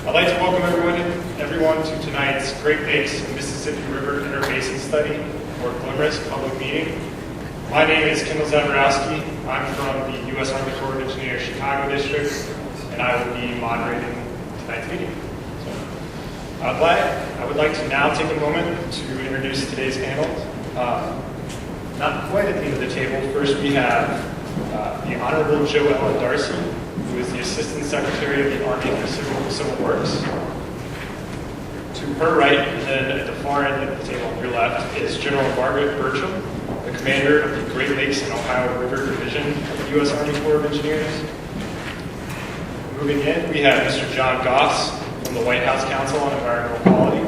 I'd like to welcome everyone to tonight's Great Lakes and Mississippi River Interbasin Study, or GLMRIS public meeting. My name is Kendall Zaborowski. I'm from the U.S. Army Corps of Engineers Chicago District, and I will be moderating tonight's meeting. I would like to now take a moment to introduce today's panel. Not quite at the end of the table. First, we have the Honorable Joella Darcy, who is the Assistant Secretary of the Army for Civil Works. To her right, and then at the far end of the table on your left, is General Margaret Bertram, the Commander of the Great Lakes and Ohio River Division of the U.S. Army Corps of Engineers. Moving in, we have Mr. John Goss from the White House Council on Environmental Quality.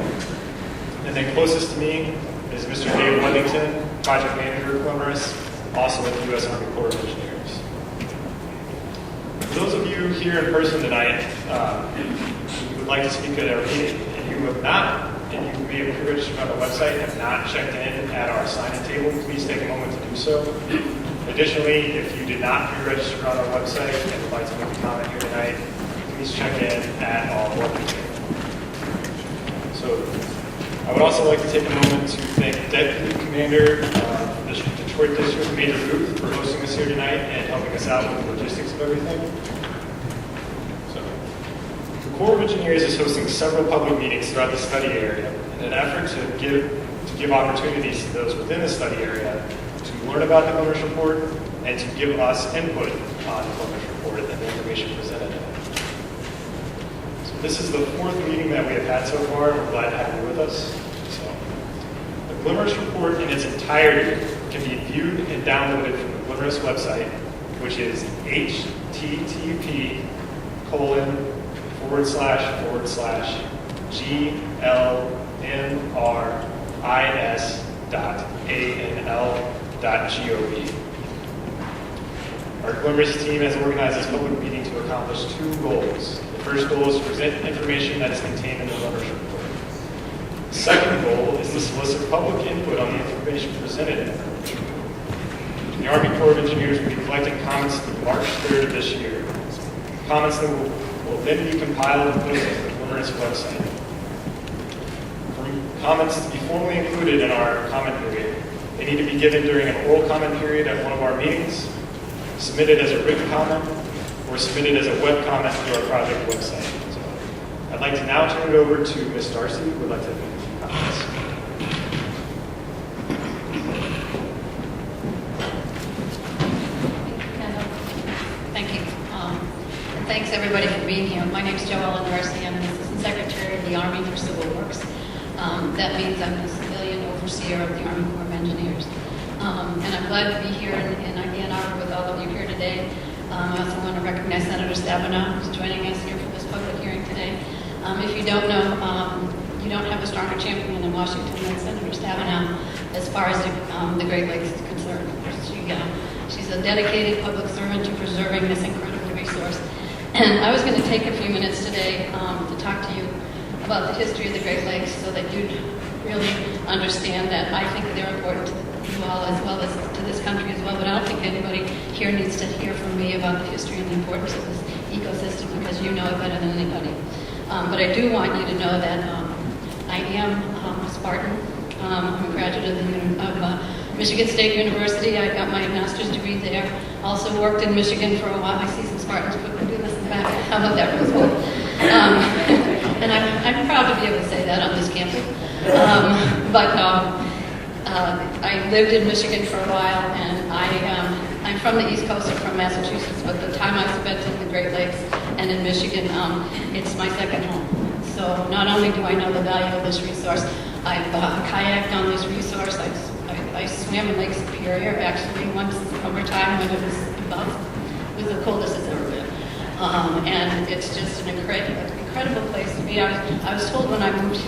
And then closest to me is Mr. Dave Ludington, Project Manager of GLMRIS, also with the U.S. Army Corps of Engineers. For those of you here in person tonight who would like to speak at our meeting, and you have not, and you may have pre-registered on the website and have not checked in at our sign-in table, please take a moment to do so. Additionally, if you did not pre-register on our website and would like to make a comment here tonight, please check in at our welcome table. So, I would also like to take a moment to thank Deputy Commander of the Detroit District, Major Booth, for hosting us here tonight and helping us out with the logistics of everything. So, the Corps of Engineers is hosting several public meetings throughout the study area in an effort to give opportunities to those within the study area to learn about the GLMRIS report and to give us input on the GLMRIS report and the information presented in it. So this is the fourth meeting that we have had so far. We're glad to have you with us. So the GLMRIS report in its entirety can be viewed and downloaded from the GLMRIS website, which is http://GLMRIS.anl.gov. Our GLMRIS team has organized this public meeting to accomplish two goals. The first goal is to present information that is contained in the GLMRIS report. The second goal is to solicit public input on the information presented in the GLMRIS report. The Army Corps of Engineers will be collecting comments through March 3rd of this year. Comments that will then be compiled and posted to the GLMRIS website. For comments to be formally included in our comment period, they need to be given during an oral comment period at one of our meetings, submitted as a written comment, or submitted as a web comment through our project website. So I'd like to now turn it over to Ms. Darcy, who would like to make a few comments. Thank you. And thanks everybody for being here. My name is Joella Darcy. I'm the Assistant Secretary of the Army for Civil Works. That means I'm the civilian overseer of the Army Corps of Engineers. And I'm glad to be here in Ann Arbor with all of you here today. I also want to recognize Senator Stabenow, who's joining us here for this public hearing today. If you don't know, you don't have a stronger champion in Washington than Senator Stabenow as far as the Great Lakes is concerned. She's a dedicated public servant to preserving this incredible resource. And I was going to take a few minutes today to talk to you about the history of the Great Lakes so that you'd really understand that I think they're important to you all as well as to this country as well, but I don't think anybody here needs to hear from me about the history and the importance of this ecosystem because you know it better than anybody. But I do want you to know that I am a Spartan. I'm a graduate of Michigan State University. I got my master's degree there. Also worked in Michigan for a while. I see some Spartans quickly do this in the back. How about that, Roosevelt? And I'm proud to be able to say that on this campus. I lived in Michigan for a while, and I'm from the East Coast. I'm from Massachusetts, but the time I spent in the Great Lakes and in Michigan, it's my second home. So not only do I know the value of this resource, I've kayaked on this resource. I swam in Lake Superior actually once over time when it was the coldest it's ever been. And it's just an incredible place to be. I was told when I moved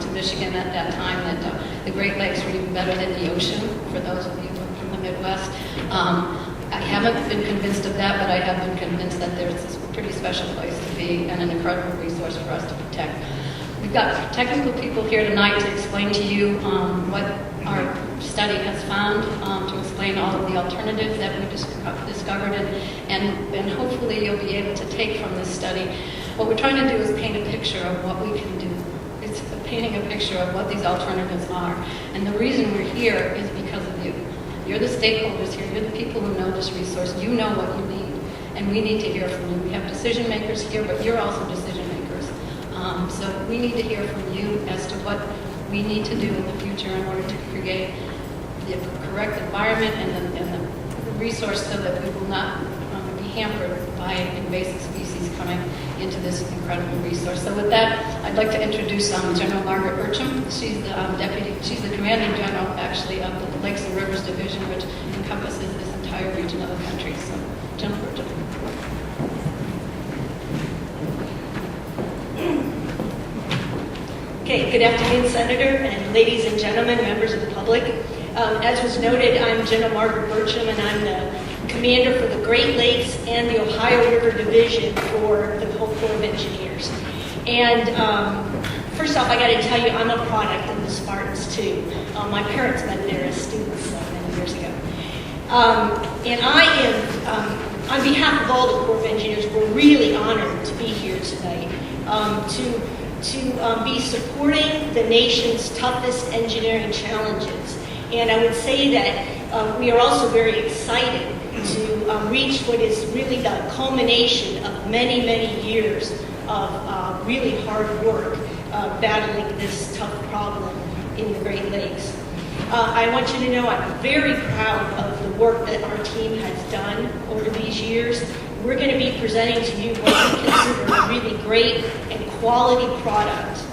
to Michigan at that time that the Great Lakes were even better than the ocean, for those of you from the Midwest. I haven't been convinced of that, but I have been convinced that there's this pretty special place to be and an incredible resource for us to protect. We've got technical people here tonight to explain to you what our study has found, to explain all of the alternatives that we discovered, and hopefully you'll be able to take from this study What we're trying to do is paint a picture of what we can do. It's painting a picture of what these alternatives are. And the reason we're here is because of you. You're the stakeholders here. You're the people who know this resource. You know what you need. And we need to hear from you. We have decision makers here, but you're also decision makers. So we need to hear from you as to what we need to do in the future in order to create the correct environment and the resource so that we will not be hampered by invasive species coming into this incredible resource. So with that, I'd like to introduce General Margaret Burcham. She's the commanding general, actually, of the Lakes and Rivers Division, which encompasses this entire region of the country. So, General Burcham. Okay, good afternoon, Senator, and ladies and gentlemen, members of the public. As was noted, I'm General Margaret Burcham, and I'm the commander for the Great Lakes and the Ohio River Division for the whole Corps of Engineers. And first off, I got to tell you, I'm a product of the Spartans, too. My parents met there as students many years ago. And I am, on behalf of all the Corps of Engineers, we're really honored to be here tonight to be supporting the nation's toughest engineering challenges. And I would say that we are also very excited to reach what is really the culmination of many, many years of really hard work battling this tough problem in the Great Lakes. I want you to know I'm very proud of the work that our team has done over these years. We're going to be presenting to you what we consider a really great and quality product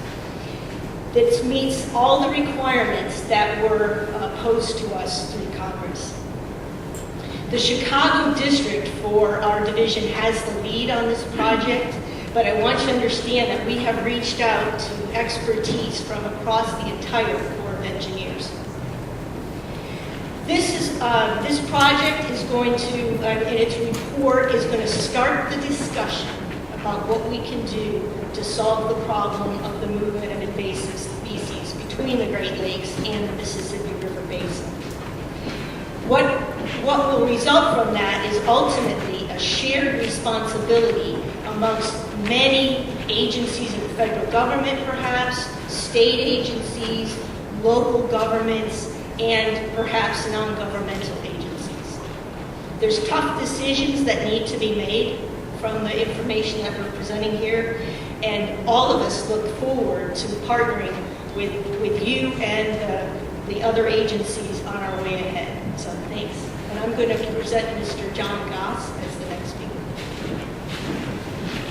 that meets all the requirements that were posed to us through Congress. The Chicago district for our division has the lead on this project, but I want you to understand that we have reached out to expertise from across the entire Corps of Engineers. This project is going to, in its report, is going to start the discussion about what we can do to solve the problem of the movement of invasive species between the Great Lakes and the Mississippi River Basin. What will result from that is ultimately a shared responsibility amongst many agencies in the federal government, perhaps, state agencies, local governments, and perhaps non-governmental agencies. There's tough decisions that need to be made from the information that we're presenting here, and all of us look forward to partnering with you and the other agencies on our way ahead. So thanks. And I'm going to present Mr. John Goss as the next speaker.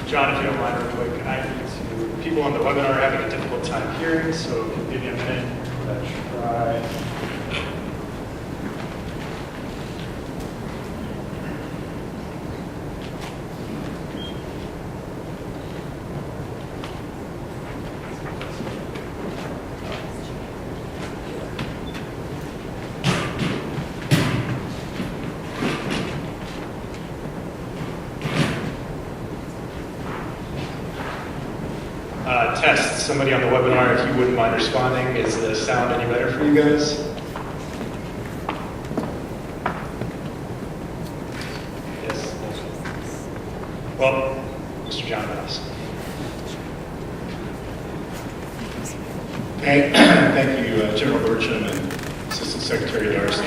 John, if you don't mind, real quick, people on the webinar are having a difficult time hearing, so if you give me a minute, let's try. Test, somebody on the webinar, if you wouldn't mind responding. Is the sound any better for you guys? Yes. Well, Mr. John Goss. Thank you, General Burcham and Assistant Secretary Darcy.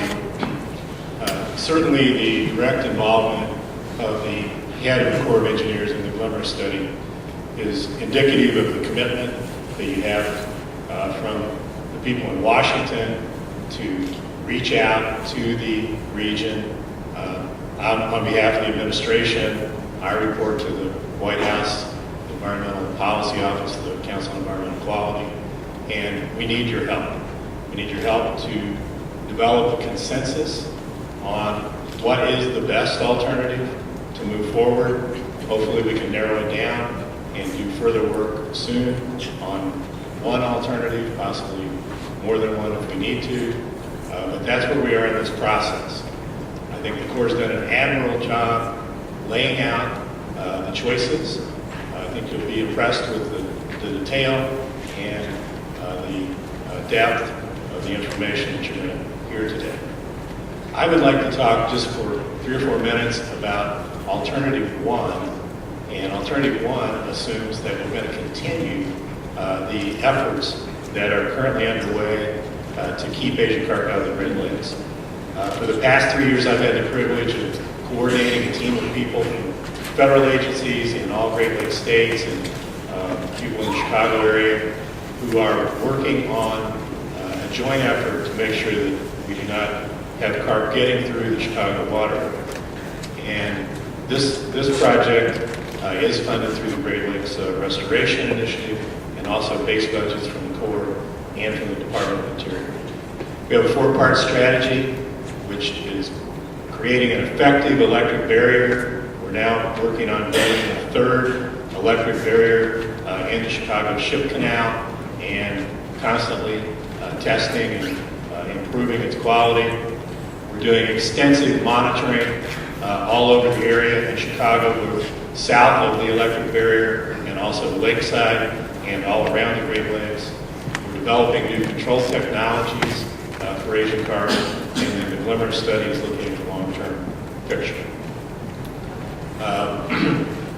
Certainly the direct involvement of the head of the Corps of Engineers in the GLMRIS study is indicative of the commitment that you have from the people in Washington to reach out to the region. On behalf of the administration, I report to the White House Environmental Policy Office, the Council on Environmental Quality, and we need your help. We need your help to develop a consensus on what is the best alternative to move forward. Hopefully we can narrow it down and do further work soon on one alternative, possibly more than one if we need to. But that's where we are in this process. I think the Corps has done an admirable job laying out the choices. I think you'll be impressed with the detail and the depth of the information that you're going to hear today. I would like to talk just for 3 or 4 minutes about alternative one, And alternative one assumes that we're going to continue the efforts that are currently underway to keep Asian carp out of the Great Lakes. For the past 3 years, I've had the privilege of coordinating a team of people from federal agencies in all Great Lakes states and people in the Chicago area who are working on a joint effort to make sure that we do not have carp getting through the Chicago waterway. And this project is funded through the Great Lakes Restoration Initiative and also base budgets from the Corps and from the Department of Interior. We have a 4-part strategy, which is creating an effective electric barrier. We're now working on building a 3rd electric barrier in the Chicago Ship Canal and constantly testing and improving its quality. We're doing extensive monitoring all over the area in Chicago, both south of the electric barrier and also lakeside and all around the Great Lakes. We're developing new control technologies for Asian carp, and then the GLMRIS study is looking at the long-term picture.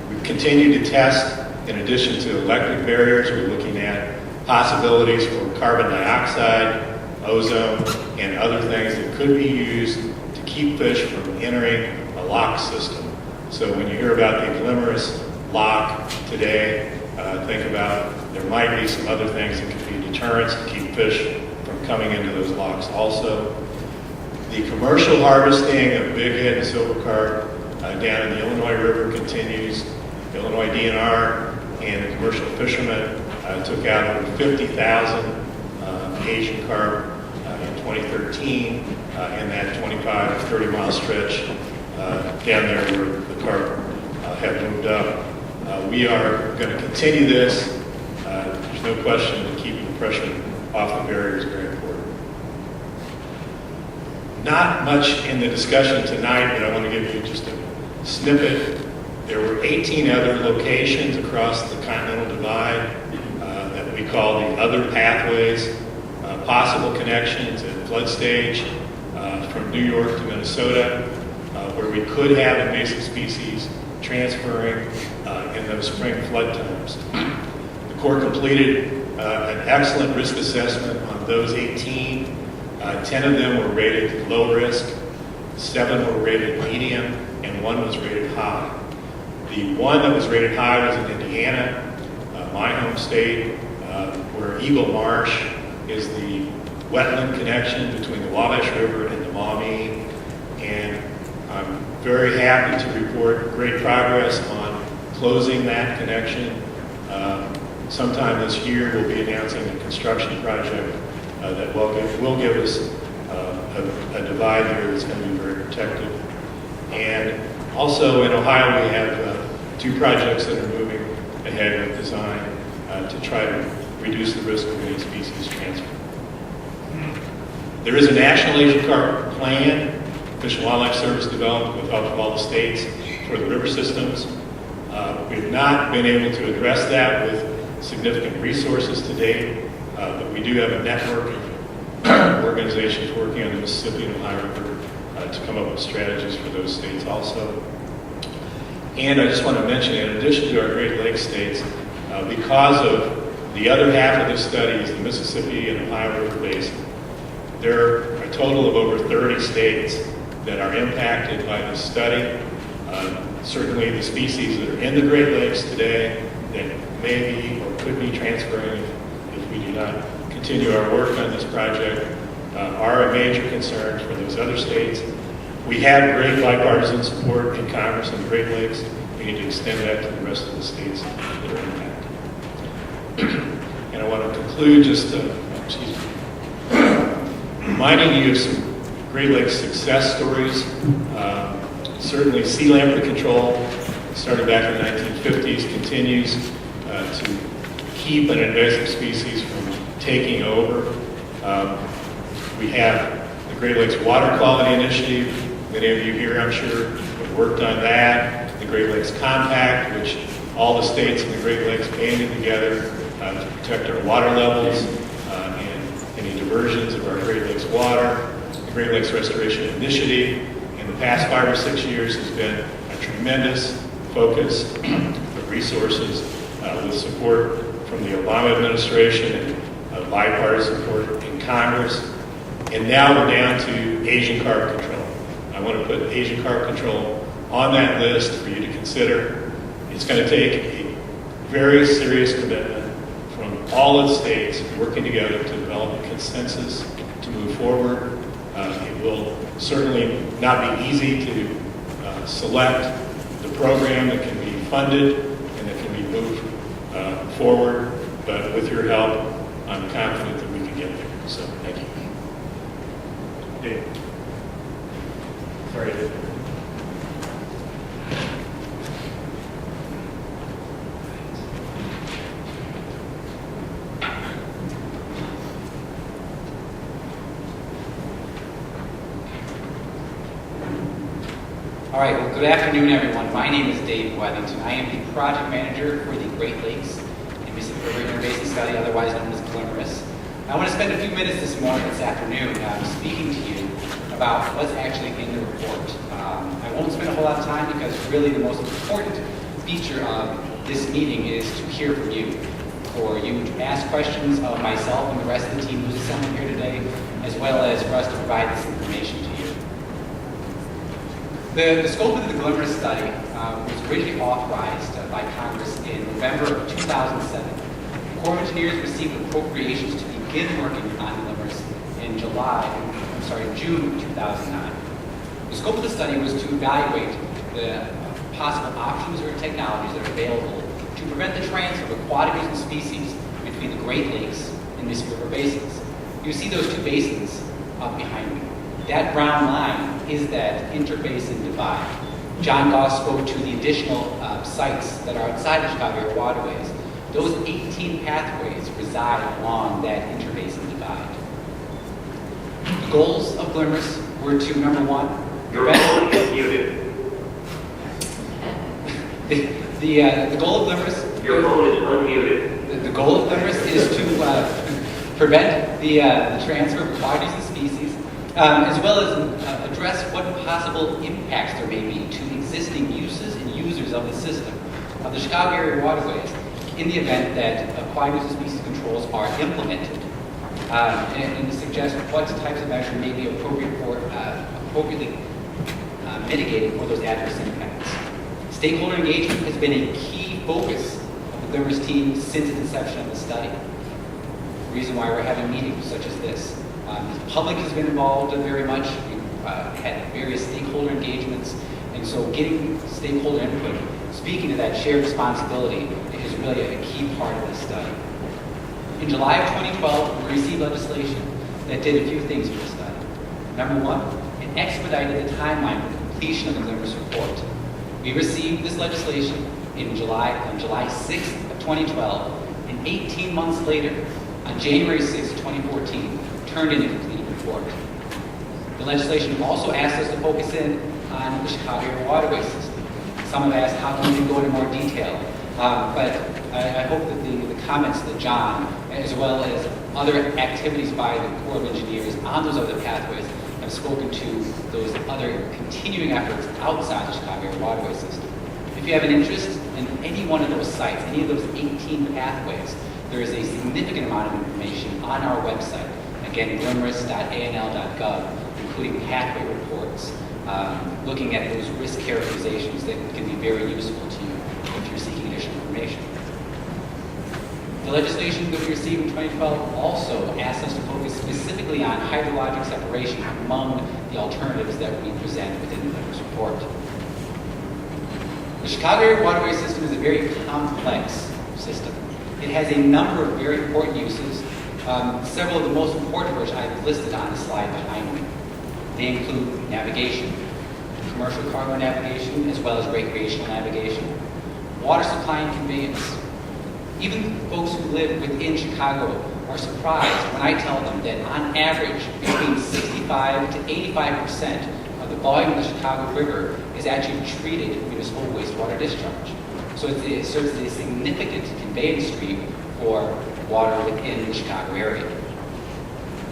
We've continued to test, in addition to electric barriers, we're looking at possibilities for carbon dioxide, ozone, and other things that could be used to keep fish from entering a lock system. So when you hear about the GLMRIS lock today, think about there might be some other things that could be deterrents to keep fish from coming into those locks also. The commercial harvesting of bighead and silver carp down in the Illinois River continues. Illinois DNR and the commercial fishermen took out over 50,000 Asian carp in 2013 in that 25 to 30 mile stretch down there where the carp have moved up. We are going to continue this. There's no question that keeping the pressure off the barrier is very important. Not much in the discussion tonight, but I want to give you just a snippet. There were 18 other locations across the Continental Divide that we call the other pathways, possible connections at flood stage from New York to Minnesota, where we could have invasive species transferring in those spring flood times. The Corps completed an excellent risk assessment on those 18. 10 of them were rated low risk, 7 were rated medium, and 1 was rated high. The one that was rated high was in Indiana, my home state, where Eagle Marsh is the wetland connection between the Wabash River and the Maumee. And I'm very happy to report great progress on closing that connection. Sometime this year, we'll be announcing a construction project that will give us a divide here that's going to be very protected. And also in Ohio, we have 2 projects that are moving ahead with design to try to reduce the risk of any species transfer. There is a national Asian carp plan, Fish and Wildlife Service developed with help of all the states for the river systems. We have not been able to address that with significant resources to date, but we do have a network of organizations working on the Mississippi and Ohio River to come up with strategies for those states also. And I just want to mention, in addition to our Great Lakes states, because of the other half of this study is the Mississippi and Ohio River Basin, there are a total of over 30 states that are impacted by this study. Certainly the species that are in the Great Lakes today that may be or could be transferring if we do not continue our work on this project are a major concern for those other states. We have great bipartisan support in Congress on the Great Lakes. We need to extend that to the rest of the states that are impacted. And I want to conclude just reminding you of some Great Lakes success stories. Certainly sea lamprey control, started back in the 1950s, continues to keep an invasive species from taking over. We have the Great Lakes Water Quality Initiative. Many of you here, I'm sure, have worked on that. The Great Lakes Compact, which all the states in the Great Lakes banded together to protect our water levels and any diversions of our Great Lakes water. The Great Lakes Restoration Initiative in the past 5 or 6 years has been a tremendous focus, the resources, with support from the Obama administration and bipartisan support in Congress. And now we're down to Asian carp control. I want to put Asian carp control on that list for you to consider. It's going to take a very serious commitment from all of the states working together to develop a consensus to move forward. It will certainly not be easy to select the program that can be funded and that can be moved forward, but with your help, I'm confident that we can get there. So, thank you. Dave. Sorry, Dave. All right, well, good afternoon, everyone. My name is Dave Wethington. I am the project manager for the Great Lakes and Mississippi River Interbasin Study, otherwise known as GLMRIS. I want to spend a few minutes this afternoon, speaking to you about what's actually in the report. I won't spend a whole lot of time because really the most important feature of this meeting is to hear from you, for you to ask questions of myself and the rest of the team who's assembled here today, as well as for us to provide this information to you. The scope of the GLMRIS study was originally authorized by Congress in November of 2007. The Corps of Engineers received appropriations to begin working on GLMRIS in June of 2009. The scope of the study was to evaluate the possible options or technologies that are available to prevent the transfer of aquatic nuisance species between the Great Lakes and Mississippi River basins. You see those two basins up behind me. That brown line is that interbasin divide. John Goss spoke to the additional sites that are outside the Chicago Area Waterways. Those 18 pathways reside along that interbasin divide. The goals of GLMRIS were to, number one, Your phone is muted. the goal of GLMRIS. Your phone is unmuted. The goal of GLMRIS is to prevent the transfer of aquatic nuisance species, as well as address what possible impacts there may be to existing uses and users of the system of the Chicago Area Waterways in the event that aquatic nuisance species controls are implemented, and to suggest what types of measures may be appropriately mitigated for those adverse impacts. Stakeholder engagement has been a key focus of the GLMRIS team since its inception of the study. The reason why we're having meetings such as this. The public has been involved very much. We've had various stakeholder engagements, and so getting stakeholder input, speaking to that shared responsibility, is really a key part of this study. In July of 2012, we received legislation that did a few things for the study. Number one, it expedited the timeline for completion of the GLMRIS report. We received this legislation on July 6th of 2012, and 18 months later, on January 6th, 2014, turned in a completed report. The legislation also asked us to focus in on the Chicago Area Waterway System. Some have asked how can we go into more detail, but I hope that the comments that John, as well as other activities by the Corps of Engineers on those other pathways, have spoken to those other continuing efforts outside the Chicago Area Waterway System. If you have an interest in any one of those sites, any of those 18 pathways, there is a significant amount of information on our website. Again, glmris.anl.gov, including pathway reports, looking at those risk characterizations that can be very useful to you if you're seeking additional information. The legislation that we received in 2012 also asked us to focus specifically on hydrologic separation among the alternatives that we present within the GLMRIS report. The Chicago Area Waterway System is a very complex system. It has a number of very important uses, several of the most important of which I've listed on the slide behind me. They include navigation, commercial cargo navigation, as well as recreational navigation, water supply and conveyance. Even folks who live within Chicago are surprised when I tell them that on average, between 65 to 85% of the volume of the Chicago River is actually treated municipal wastewater discharge. So it serves as a significant conveyance stream for water within the Chicago area.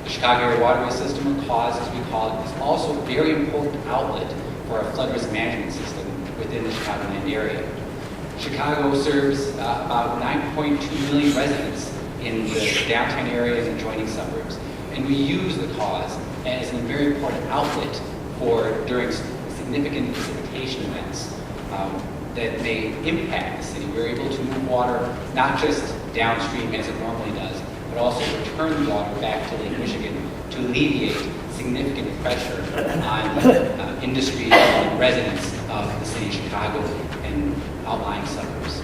The Chicago Area Waterway System, or CAWS as we call it, is also a very important outlet for our flood risk management system within the Chicagoland area. Chicago serves about 9.2 million residents in the downtown area and adjoining suburbs. And we use the CAWS as a very important outlet for during significant precipitation events that may impact the city. We're able to move water not just downstream as it normally does, but also return the water back to Lake Michigan to alleviate significant pressure on industry and residents of the city of Chicago and outlying suburbs.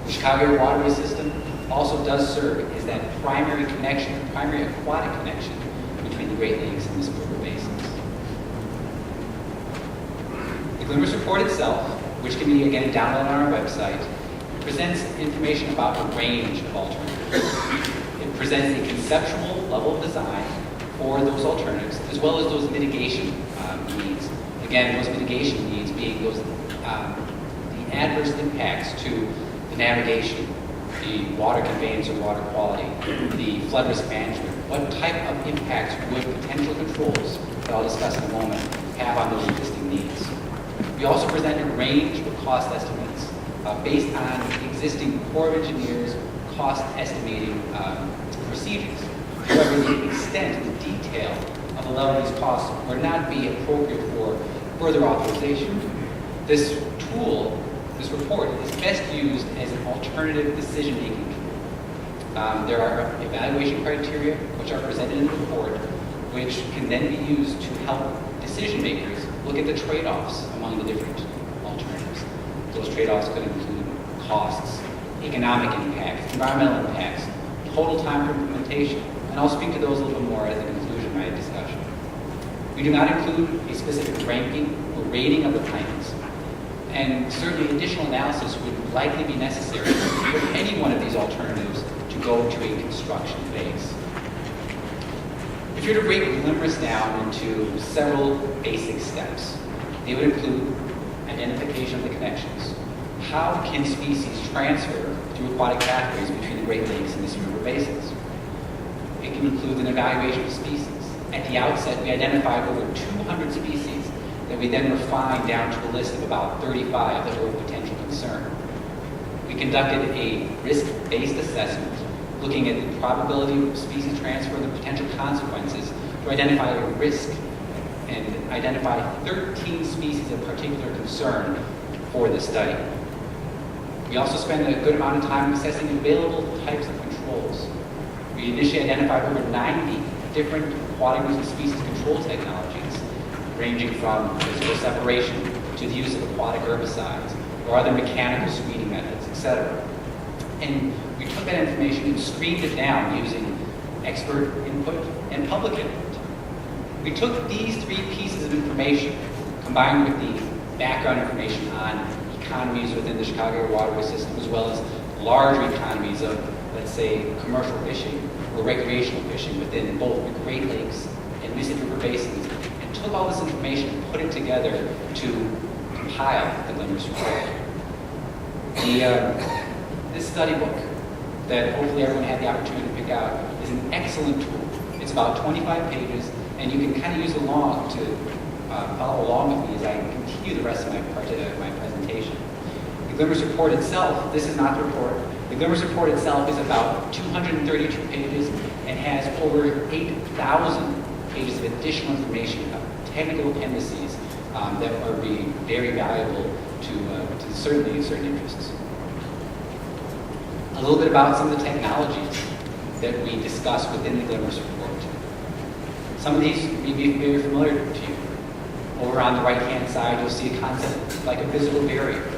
The Chicago Area Waterway System also does serve as that primary connection, primary aquatic connection between the Great Lakes and the River basins. The GLMRIS report itself, which can be again downloaded on our website, presents information about a range of alternatives. It presents a conceptual level of design for those alternatives, as well as those mitigation needs. Again, those mitigation needs being those the adverse impacts to the navigation, the water conveyance or water quality, the flood risk management. What type of impacts would potential controls, that I'll discuss in a moment, have on those existing needs? We also present a range of cost estimates based on existing Corps of Engineers cost estimating procedures. However, the extent, the detail of the level of these costs would not be appropriate for further authorization. This tool, this report, is best used as an alternative decision-making tool. There are evaluation criteria which are presented in the report, which can then be used to help decision makers look at the trade-offs among the different alternatives. Those trade-offs could include costs, economic impacts, environmental impacts, total time for implementation, and I'll speak to those a little bit more at the conclusion of my discussion. We do not include a specific ranking or rating of the plans, and certainly additional analysis would likely be necessary for any one of these alternatives to go to a construction phase. If you're to break GLMRIS down into several basic steps, they would include identification of the connections. How can species transfer through aquatic pathways between the Great Lakes and the river basins? It can include an evaluation of species. At the outset, we identified over 200 species that we then refined down to a list of about 35 that were of potential concern. We conducted a risk-based assessment looking at the probability of species transfer and the potential consequences to identify a risk and identify 13 species of particular concern for the study. We also spent a good amount of time assessing available types of controls. We initially identified over 90 different aquatic nuisance species control technologies, ranging from physical separation to the use of aquatic herbicides or other mechanical screening methods, etc. And we took that information and screened it down using expert input and public input. We took these three pieces of information, combined with the background information on economies within the Chicago Area Waterway System, as well as larger economies of, let's say, commercial fishing or recreational fishing within both the Great Lakes and Mississippi River basins, and took all this information and put it together to compile the GLMRIS report. This study book that hopefully everyone had the opportunity to pick out is an excellent tool. It's about 25 pages, and you can kind of use along to follow along with me as I continue the rest of my presentation. The GLMRIS report itself, this is not the report, the GLMRIS report itself is about 232 pages and has over 8,000 pages of additional information, technical appendices that will be very valuable to certainly certain interests. A little bit about some of the technologies that we discuss within the GLMRIS report. Some of these may be very familiar to you. Over on the right-hand side, you'll see a concept like a physical barrier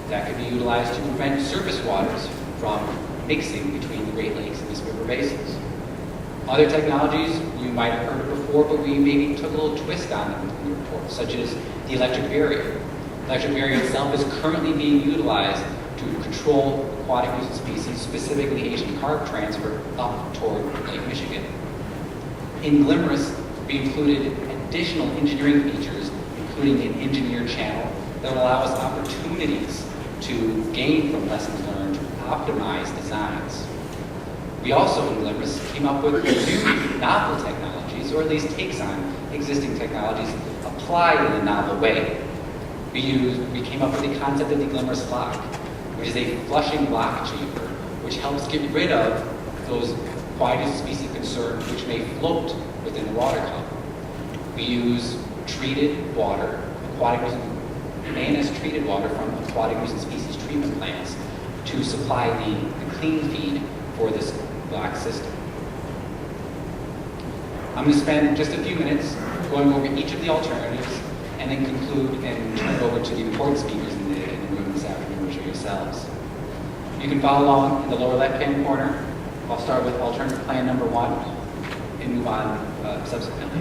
that could be utilized to prevent surface waters from mixing between the Great Lakes and the river basins. Other technologies you might have heard of before, but we maybe took a little twist on them in the report, such as the electric barrier. The electric barrier itself is currently being utilized to control aquatic nuisance species, specifically Asian carp transfer up toward Lake Michigan. In GLMRIS, we included additional engineering features, including an engineered channel that will allow us opportunities to gain from lessons learned to optimize designs. We also, in GLMRIS, came up with new novel technologies, or at least takes on existing technologies applied in a novel way. We came up with the concept of the GLMRIS lock, which is a flushing lock chamber, which helps get rid of those aquatic species of concern which may float within the water column. We use treated water, ANS treated water from aquatic nuisance species treatment plants to supply the clean feed for this lock system. I'm going to spend just a few minutes going over each of the alternatives and then conclude and turn it over to the important speakers in the room this afternoon, which are yourselves. You can follow along in the lower left-hand corner. I'll start with alternative plan number 1 and move on subsequently.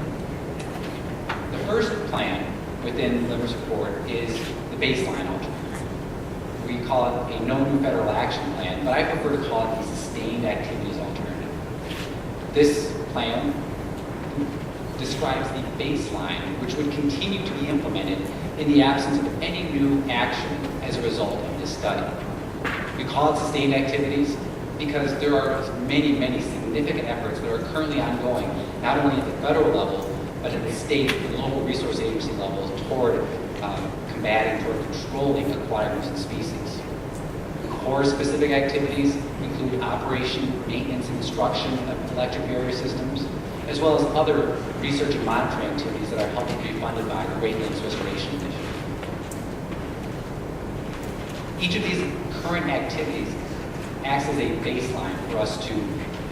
The first plan within the GLMRIS report is the baseline alternative. We call it a no new federal action plan, but I prefer to call it the sustained activities alternative. This plan describes the baseline which would continue to be implemented in the absence of any new action as a result of this study. We call it sustained activities because there are many, many significant efforts that are currently ongoing, not only at the federal level, but at the state and local resource agency levels toward combating, toward controlling aquatic nuisance species. Core specific activities include operation, maintenance, and construction of electric barrier systems, as well as other research and monitoring activities that are helping to be funded by the Great Lakes Restoration Initiative. Each of these current activities acts as a baseline for us to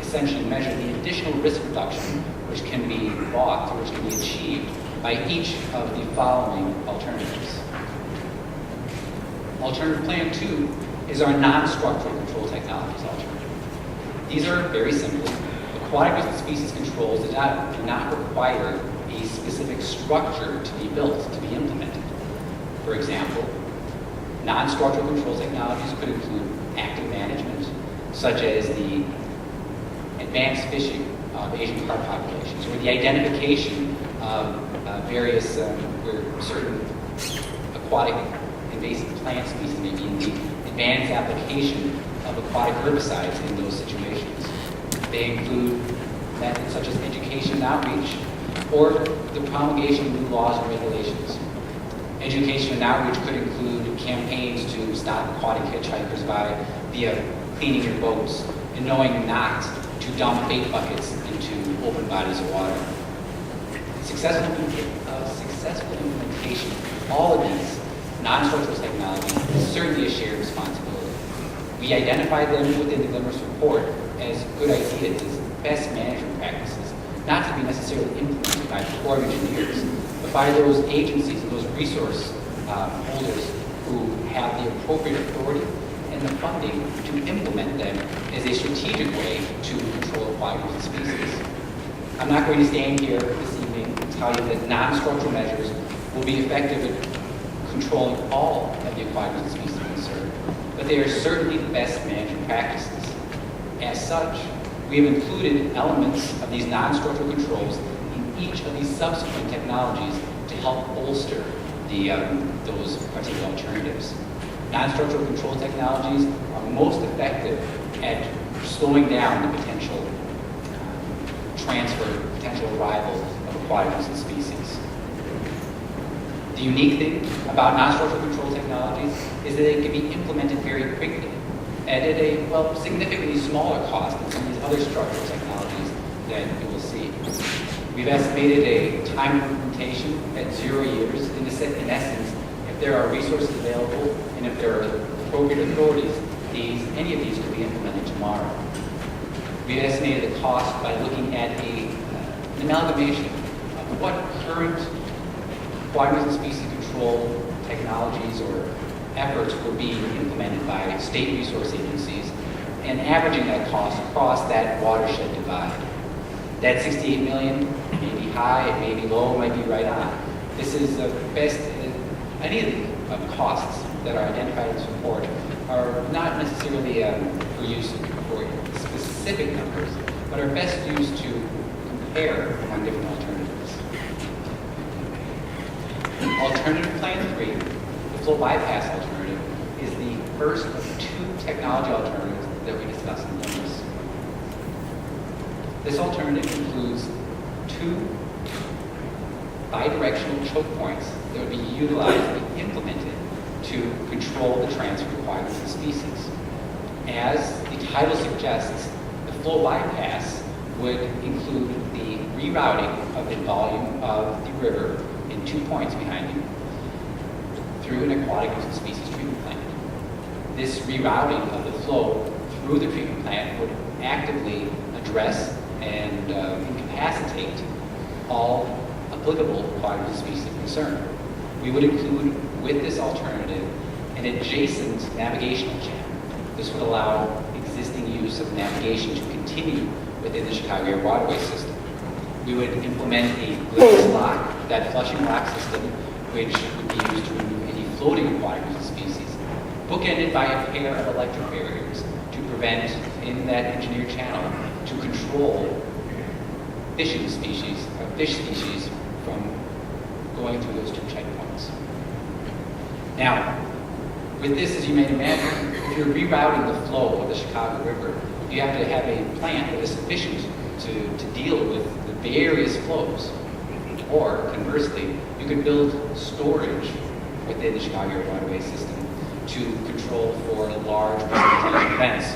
essentially measure the additional risk reduction which can be bought, or which can be achieved by each of the following alternatives. Alternative Plan 2 is our non-structural control technologies alternative. These are very simple. Aquatic nuisance species controls do not require a specific structure to be built, to be implemented. For example, non-structural control technologies could include active management, such as the advanced fishing of Asian carp populations, or the identification of various certain aquatic invasive plant species, maybe in the advanced application of aquatic herbicides in those situations. They include methods such as education and outreach, or the promulgation of new laws and regulations. Education and outreach could include campaigns to stop aquatic hitchhikers via cleaning your boats and knowing not to dump bait buckets into open bodies of water. Successful implementation of all of these non-structural technologies is certainly a shared responsibility. We identified them within the GLMRIS report as good ideas, as best management practices, not to be necessarily implemented by the Corps of Engineers, but by those agencies and those resource holders who have the appropriate authority and the funding to implement them as a strategic way to control aquatic nuisance species. I'm not going to stand here this evening and tell you that non-structural measures will be effective at controlling all of the aquatic nuisance species of concern, but they are certainly the best management practices. As such, we have included elements of these non-structural controls in each of these subsequent technologies to help bolster those particular alternatives. Non-structural control technologies are most effective at slowing down the potential potential arrival of aquatic nuisance species. The unique thing about non-structural control technologies is that they can be implemented very quickly and at a, significantly smaller cost than some of these other structural technologies that you will see. We've estimated a time of implementation at 0 years. In essence, if there are resources available and if there are appropriate authorities, any of these could be implemented tomorrow. We've estimated the cost by looking at an amalgamation of what current aquatic nuisance species control technologies or efforts were being implemented by state resource agencies and averaging that cost across that watershed divide. That 68 million may be high, it may be low, it might be right on. This is the best, any of the costs that are identified in this report are not necessarily for use for specific numbers, but are best used to compare among different alternatives. Alternative Plan 3, the flow bypass alternative, is the first of 2 technology alternatives that we discussed in GLMRIS. This alternative includes 2 bidirectional choke points that would be utilized and implemented to control the transfer requirements of species. As the title suggests, the flow bypass would include the rerouting of the volume of the river in 2 points behind you through an aquatic nuisance species treatment plant. This rerouting of the flow through the treatment plant would actively address and incapacitate all applicable aquatic nuisance species of concern. We would include with this alternative an adjacent navigational channel. This would allow existing use of navigation to continue within the Chicago Area Waterway System. We would implement a GLMRIS lock, that flushing lock system, which would be used to remove any floating aquatic nuisance species, bookended by a pair of electric barriers to prevent, in that engineered channel, to control fish species from going through those 2 checkpoints. Now, with this, as you may imagine, if you're rerouting the flow of the Chicago River, you have to have a plant that is sufficient to deal with the various flows. Or, conversely, you could build storage within the Chicago Area Waterway System to control for large precipitation events.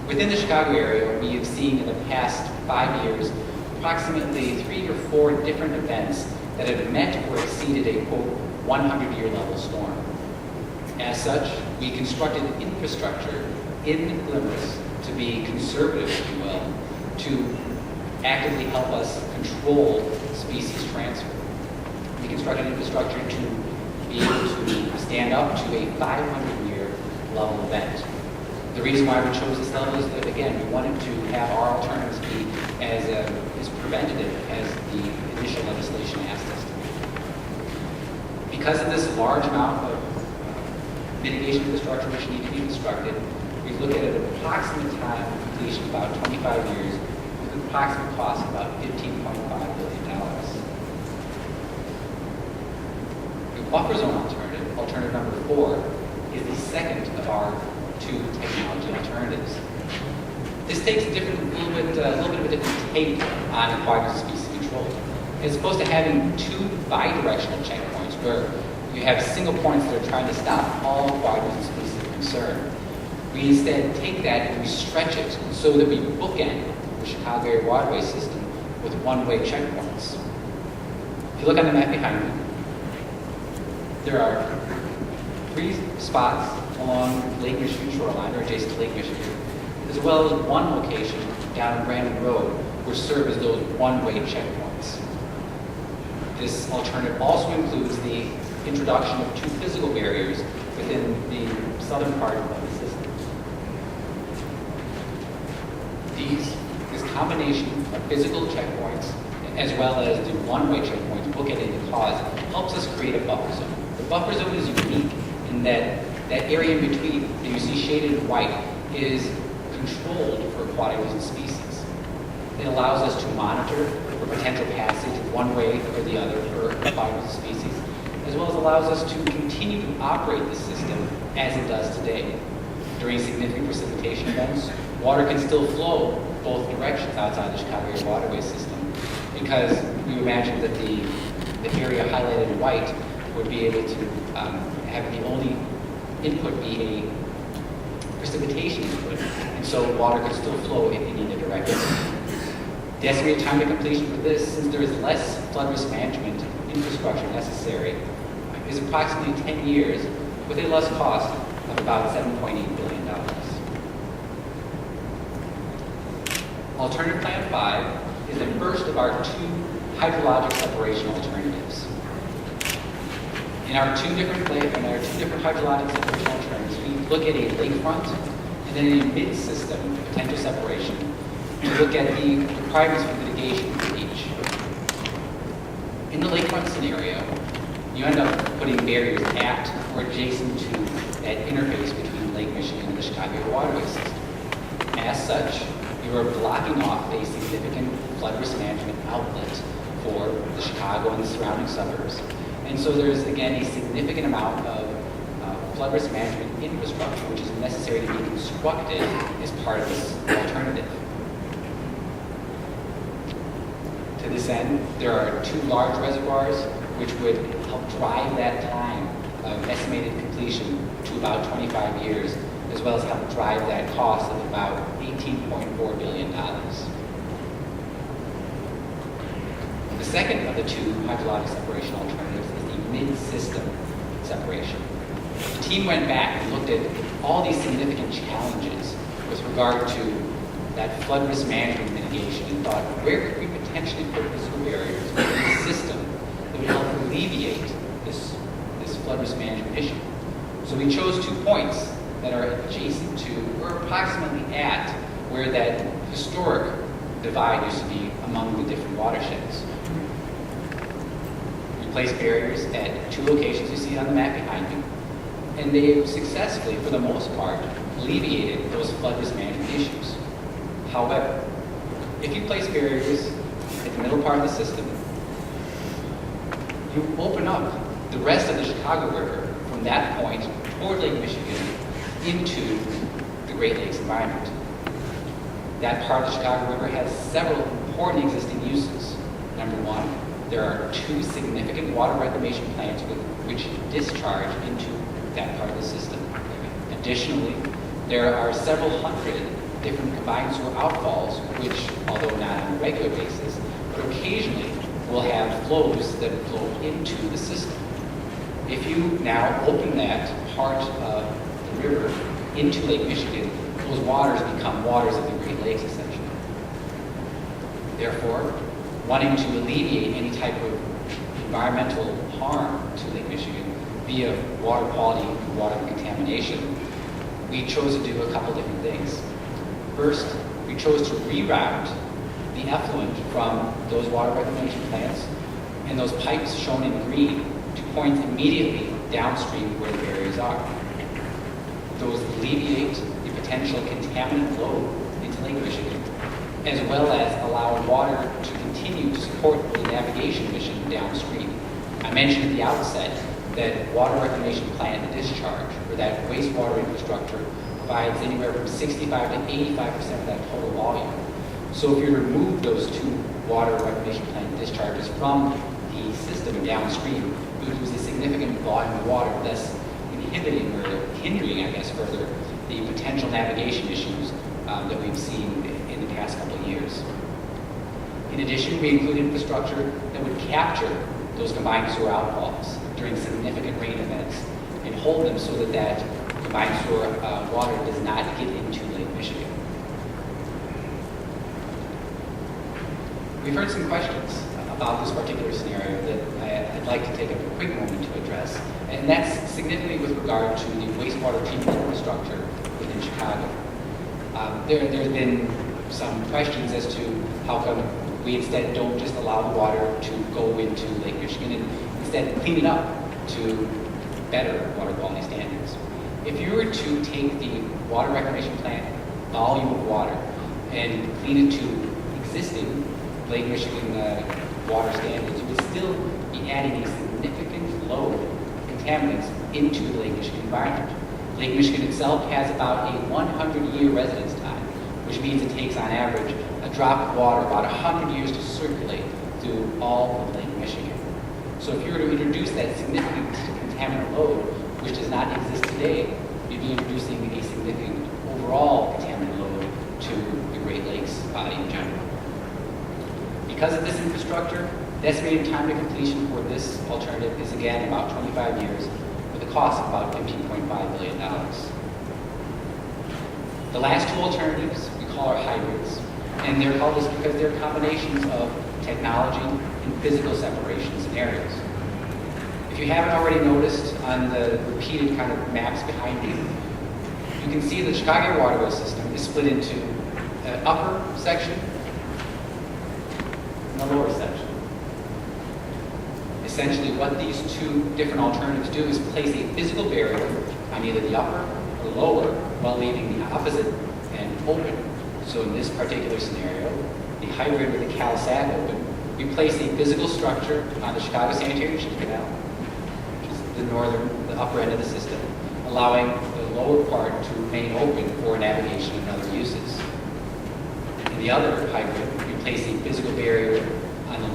Within the Chicago area, we have seen in the past 5 years approximately 3 or 4 different events that have met or exceeded a, quote, 100-year level storm. As such, we constructed infrastructure in GLMRIS to be conservative, if you will, to actively help us control species transfer. We constructed infrastructure to be able to stand up to a 500-year level event. The reason why we chose this level is that, again, we wanted to have our alternatives be as preventative as the initial legislation asked us to be. Because of this large amount of mitigation infrastructure which need to be constructed, we look at an approximate time of completion of about 25 years with an approximate cost of about $15.5 billion. The buffer zone alternative number 4, is the second of our 2 technology alternatives. This takes a little bit of a different take on aquatic species control. As opposed to having 2 bidirectional checkpoints where you have single points that are trying to stop all aquatic species of concern, we instead take that and we stretch it so that we bookend the Chicago Area Waterway System with one-way checkpoints. If you look on the map behind me, there are 3 spots along Lake Michigan shoreline, or adjacent to Lake Michigan, as well as 1 location down Brandon Road, which serve as those one-way checkpoints. This alternative also includes the introduction of 2 physical barriers within the southern part of the system. This combination of physical checkpoints as well as the one-way checkpoints bookending the CAWS helps us create a buffer zone. The buffer zone is unique in that area in between that you see shaded in white is controlled for aquatic nuisance species. It allows us to monitor for potential passage one way or the other for aquatic nuisance species, as well as allows us to continue to operate the system as it does today. During significant precipitation events, water can still flow both directions outside the Chicago Area Waterway System, because we imagine that the area highlighted in white would be able to have the only input be a precipitation input, and so water could still flow in either direction. The estimated time to completion for this, since there is less flood risk management infrastructure necessary, is approximately 10 years with a less cost of about $7.8 billion. Alternative Plan 5 is the first of our 2 hydrologic separation alternatives. In our two different hydrologic separation alternatives, we look at a lakefront and then a mid-system potential separation to look at the requirements for mitigation for each. In the lakefront scenario, you end up putting barriers at or adjacent to that interface between Lake Michigan and the Chicago Area Waterway System. As such, you are blocking off a significant flood risk management outlet for the Chicago and the surrounding suburbs. And so there's, again, a significant amount of flood risk management infrastructure which is necessary to be constructed as part of this alternative. To To this end, there are 2 large reservoirs which would help drive that time of estimated completion to about 25 years, as well as help drive that cost of about $18.4 billion. The second of the 2 hydrologic separation alternatives is the mid-system separation. The team went back and looked at all these significant challenges with regard to that flood risk management mitigation and thought, where could we potentially put physical barriers in the system that would help alleviate this flood risk management issue? So we chose 2 points that are adjacent to, or approximately at, where that historic divide used to be among the different watersheds. We placed barriers at 2 locations you see on the map behind me, and they successfully, for the most part, alleviated those flood risk management issues. However, if you place barriers at the middle part of the system, you open up the rest of the Chicago River from that point toward Lake Michigan into the Great Lakes environment. That part of the Chicago River has several important existing uses. Number 1, there are 2 significant water reclamation plants which discharge into that part of the system. Additionally, there are several hundred different combined sewer outfalls, which, although not on a regular basis, but occasionally will have flows that flow into the system. If you now open that part of the river into Lake Michigan, those waters become waters of the Great Lakes, essentially. Therefore, wanting to alleviate any type of environmental harm to Lake Michigan via water quality and water contamination, we chose to do a couple different things. First, we chose to reroute the effluent from those water reclamation plants and those pipes shown in green to points immediately downstream where the barriers are. Those alleviate the potential contaminant load into Lake Michigan, as well as allow water to continue to support the navigation mission downstream. I mentioned at the outset that water reclamation plant discharge, or that wastewater infrastructure, provides anywhere from 65 to 85% of that total volume. So if you remove those 2 water reclamation plant discharges from the system downstream, you would lose a significant volume of water, thus inhibiting or hindering, I guess, further the potential navigation issues that we've seen in the past couple of years. In addition, we include infrastructure that would capture those combined sewer outfalls during significant rain events and hold them so that that combined sewer water does not get into Lake Michigan. We've heard some questions about this particular scenario that I'd like to take a quick moment to address, and that's significantly with regard to the wastewater treatment infrastructure within Chicago. There's been some questions as to how come we instead don't just allow the water to go into Lake Michigan and instead clean it up to better water quality standards. If you were to take the water reclamation plant volume of water and clean it to existing Lake Michigan water standards, you would still be adding a significant load of contaminants into the Lake Michigan environment. Lake Michigan itself has about a 100-year residence time, which means it takes on average a drop of water about 100 years to circulate through all of Lake Michigan. So if you were to introduce that significant contaminant load, which does not exist today, you'd be introducing a significant overall contaminant load to the Great Lakes body in general. Because of this infrastructure, the estimated time to completion for this alternative is again about 25 years, with a cost of about $15.5 billion. The last 2 alternatives we call our hybrids, and they're called this because they're combinations of technology and physical separation scenarios. If you haven't already noticed on the repeated kind of maps behind you, you can see the Chicago Area Waterway System is split into an upper section and a lower section. Essentially, what these 2 different alternatives do is place a physical barrier on either the upper or lower while leaving the opposite end open. So in this particular scenario, the hybrid with the CALSAT open, we place a physical structure on the Chicago Sanitary District Canal, which is the upper end of the system, allowing the lower part to remain open for navigation and other uses. In the other hybrid, we place a physical barrier on the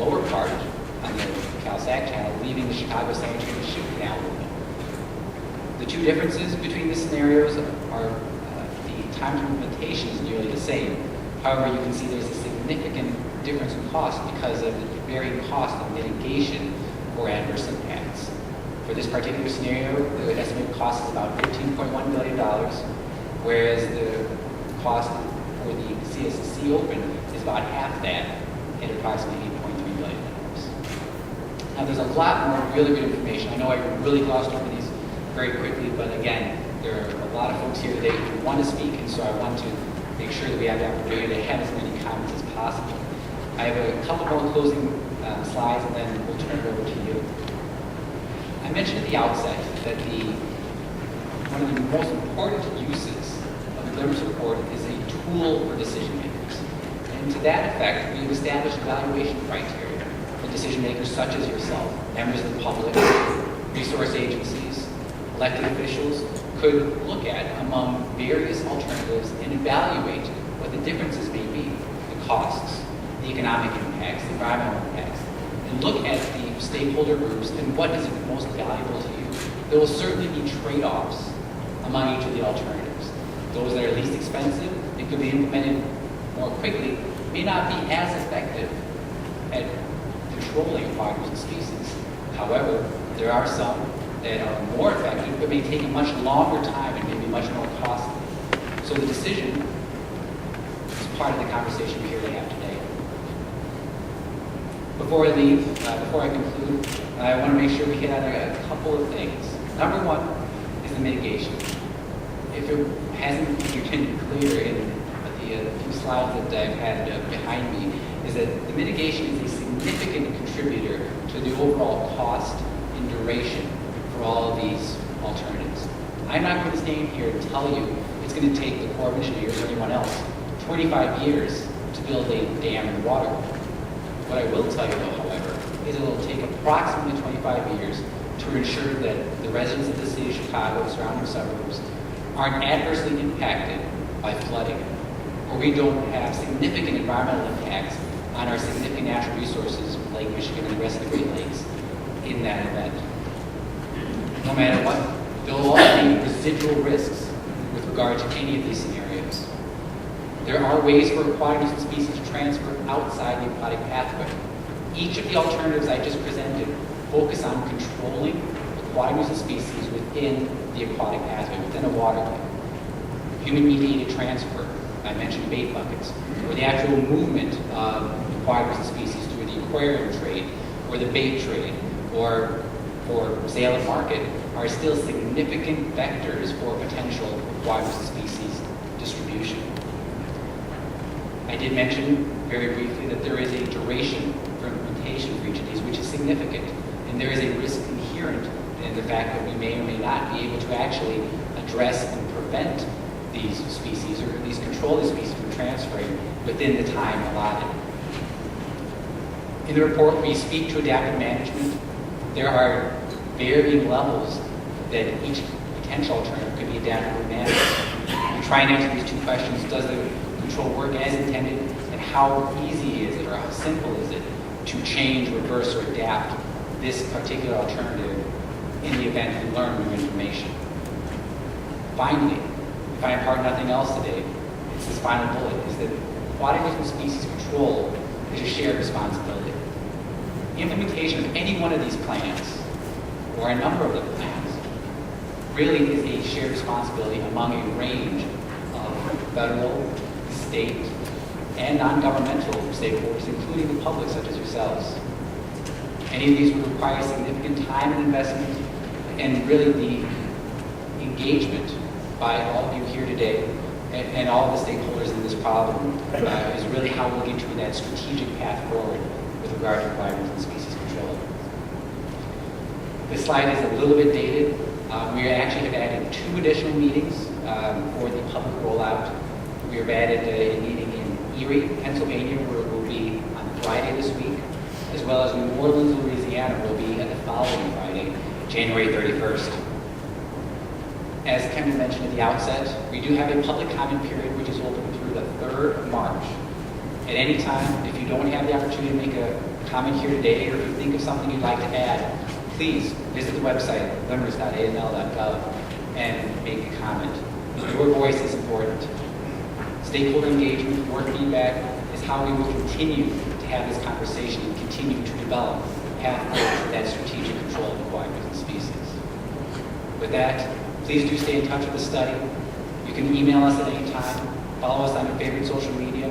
Chicago Sanitary Ship Canal movement. The two differences between the scenarios are the time to implementation is nearly the same. However, you can see there's a significant difference in cost because of the varying cost of mitigation for adverse impacts. For this particular scenario, the estimated cost is about $15.1 billion, whereas the cost for the CSC Open is about half that at approximately $8.3 billion. Now, there's a lot more really good information. I know I really glossed over these very quickly, but again, there are a lot of folks here today who want to speak, and so I want to make sure that we have the opportunity to have as many comments as possible. I have a couple more closing slides, and then we'll turn it over to you. I mentioned at the outset that one of the most important uses of the GLMRIS report is a tool for decision makers. And to that effect, we have established evaluation criteria for decision makers such as yourself, members of the public, resource agencies, elected officials, could look at among various alternatives and evaluate what the differences may be, the costs, the economic impacts, the environmental impacts, and look at the stakeholder groups and what is most valuable to you. There will certainly be trade-offs among each of the alternatives. Those that are least expensive and could be implemented more quickly may not be as effective at controlling aquatic and species. However, there are some that are more effective but may take a much longer time and may be much more costly. So the decision is part of the conversation we're here to have today. Before I leave, before I conclude, I want to make sure we hit on a couple of things. Number one is the mitigation. If it hasn't been clear in the few slides that I've had behind me, is that the mitigation is a significant contributor to the overall cost and duration for all of these alternatives. I'm not going to stand here and tell you it's going to take the Corps of Engineers or anyone else 25 years to build a dam and waterway. What I will tell you, though, however, is it will take approximately 25 years to ensure that the residents of the city of Chicago and surrounding suburbs aren't adversely impacted by flooding, or we don't have significant environmental impacts on our significant natural resources, Lake Michigan and the rest of the Great Lakes, in that event. No matter what, there will also be residual risks with regard to any of these scenarios. There are ways for aquatic nuisance species to transfer outside the aquatic pathway. Each of the alternatives I just presented focus on controlling aquatic nuisance species within the aquatic pathway, within a waterway. Human-mediated transfer, I mentioned bait buckets, or the actual movement of aquatic nuisance species through the aquarium trade, or the bait trade, or for sale at market, are still significant vectors for potential aquatic nuisance species distribution. I did mention very briefly that there is a duration for implementation for each of these, which is significant, and there is a risk inherent in the fact that we may or may not be able to actually address and prevent these species, or at least control the species from transferring within the time allotted. In the report, we speak to adaptive management. There are varying levels that each potential alternative could be adaptively managed. We try and answer these two questions: does the control work as intended, and how easy is it, or how simple is it to change, reverse, or adapt this particular alternative in the event we learn new information. Finally, if I impart nothing else today, it's this final bullet, is that aquatic nuisance species control is a shared responsibility. Implementation of any one of these plans, or a number of the plans, really is a shared responsibility among a range of federal, state, and non-governmental stakeholders, including the public, such as yourselves. Any of these would require significant time and investment, and really the engagement by all of you here today and all of the stakeholders in this problem is really how we'll get to that strategic path forward with regard to aquatic and species control. This slide is a little bit dated. We actually have added 2 additional meetings for the public rollout. We have added a meeting in Erie, Pennsylvania, where it will be on Friday this week, as well as New Orleans, Louisiana, will be at the following Friday, January 31st. As Kevin mentioned at the outset, we do have a public comment period which is open through the 3rd of March. At any time, if you don't have the opportunity to make a comment here today, or if you think of something you'd like to add, please visit the website, glimris.anl.gov, and make a comment. Your voice is important. Stakeholder engagement, your feedback is how we will continue to have this conversation and continue to develop a pathway to that strategic control of aquatic species. With that, please do stay in touch with the study. You can email us at any time, follow us on your favorite social media,